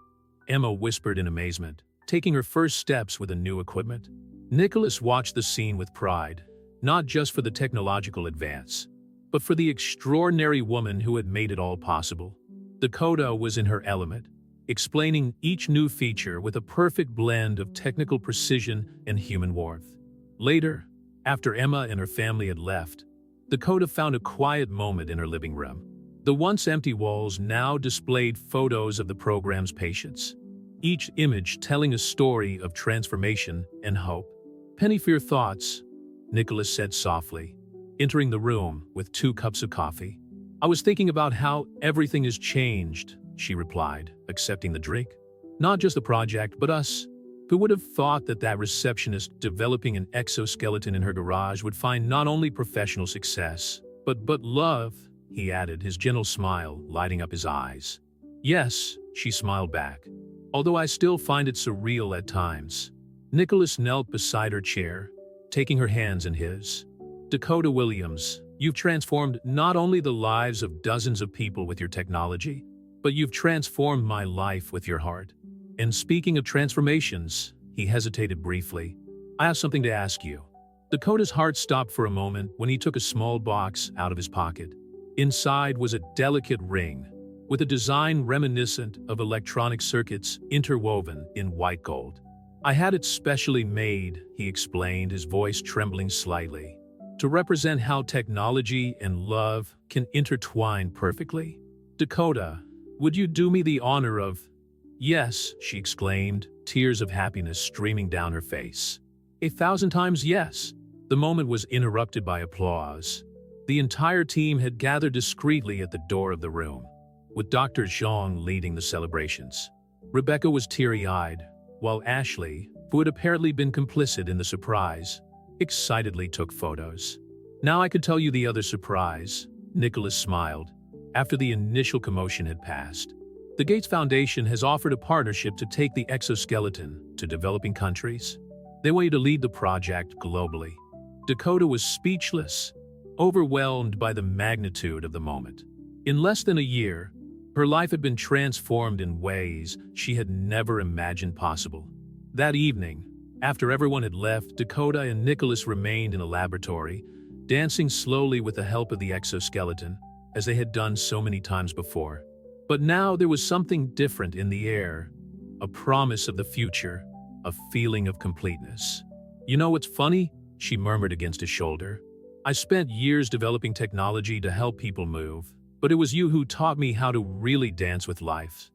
Emma whispered in amazement, taking her first steps with the new equipment. Nicholas watched the scene with pride, not just for the technological advance, but for the extraordinary woman who had made it all possible. Dakota was in her element, explaining each new feature with a perfect blend of technical precision and human warmth. Later, after Emma and her family had left, Dakota found a quiet moment in her living room. The once empty walls now displayed photos of the program's patients, each image telling a story of transformation and hope. "Penny for your thoughts," Nicholas said softly, entering the room with 2 cups of coffee. "I was thinking about how everything has changed," she replied, accepting the drink. "Not just the project, but us. Who would have thought that receptionist developing an exoskeleton in her garage would find not only professional success, but love," he added, his gentle smile lighting up his eyes. "Yes," she smiled back, "although I still find it surreal at times." Nicholas knelt beside her chair, taking her hands in his. "Dakota Williams, you've transformed not only the lives of dozens of people with your technology, but you've transformed my life with your heart. And speaking of transformations," he hesitated briefly, "I have something to ask you." Dakota's heart stopped for a moment when he took a small box out of his pocket. Inside was a delicate ring, with a design reminiscent of electronic circuits interwoven in white gold. "I had it specially made," he explained, his voice trembling slightly, "to represent how technology and love can intertwine perfectly. Dakota, would you do me the honor of—" "Yes," she exclaimed, tears of happiness streaming down her face. "1,000 times yes." The moment was interrupted by applause. The entire team had gathered discreetly at the door of the room, with Dr. Zhang leading the celebrations. Rebecca was teary-eyed, while Ashley, who had apparently been complicit in the surprise, excitedly took photos. "Now I could tell you the other surprise," Nicholas smiled, after the initial commotion had passed. "The Gates Foundation has offered a partnership to take the exoskeleton to developing countries. They want you to lead the project globally." Dakota was speechless, overwhelmed by the magnitude of the moment. In less than a year, her life had been transformed in ways she had never imagined possible. That evening, after everyone had left, Dakota and Nicholas remained in a laboratory, dancing slowly with the help of the exoskeleton, as they had done so many times before. But now there was something different in the air, a promise of the future, a feeling of completeness. "You know what's funny?" she murmured against his shoulder. "I spent years developing technology to help people move, but it was you who taught me how to really dance with life."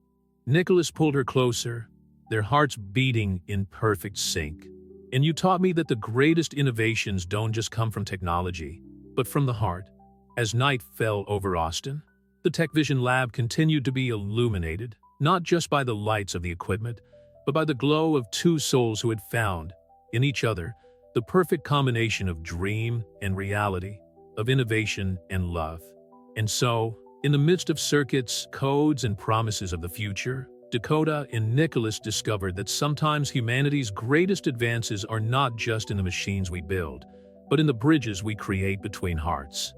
Nicholas pulled her closer, their hearts beating in perfect sync. "And you taught me that the greatest innovations don't just come from technology, but from the heart." As night fell over Austin, the Tech Vision lab continued to be illuminated, not just by the lights of the equipment, but by the glow of 2 souls who had found, in each other, the perfect combination of dream and reality, of innovation and love. And so, in the midst of circuits, codes, and promises of the future, Dakota and Nicholas discovered that sometimes humanity's greatest advances are not just in the machines we build, but in the bridges we create between hearts.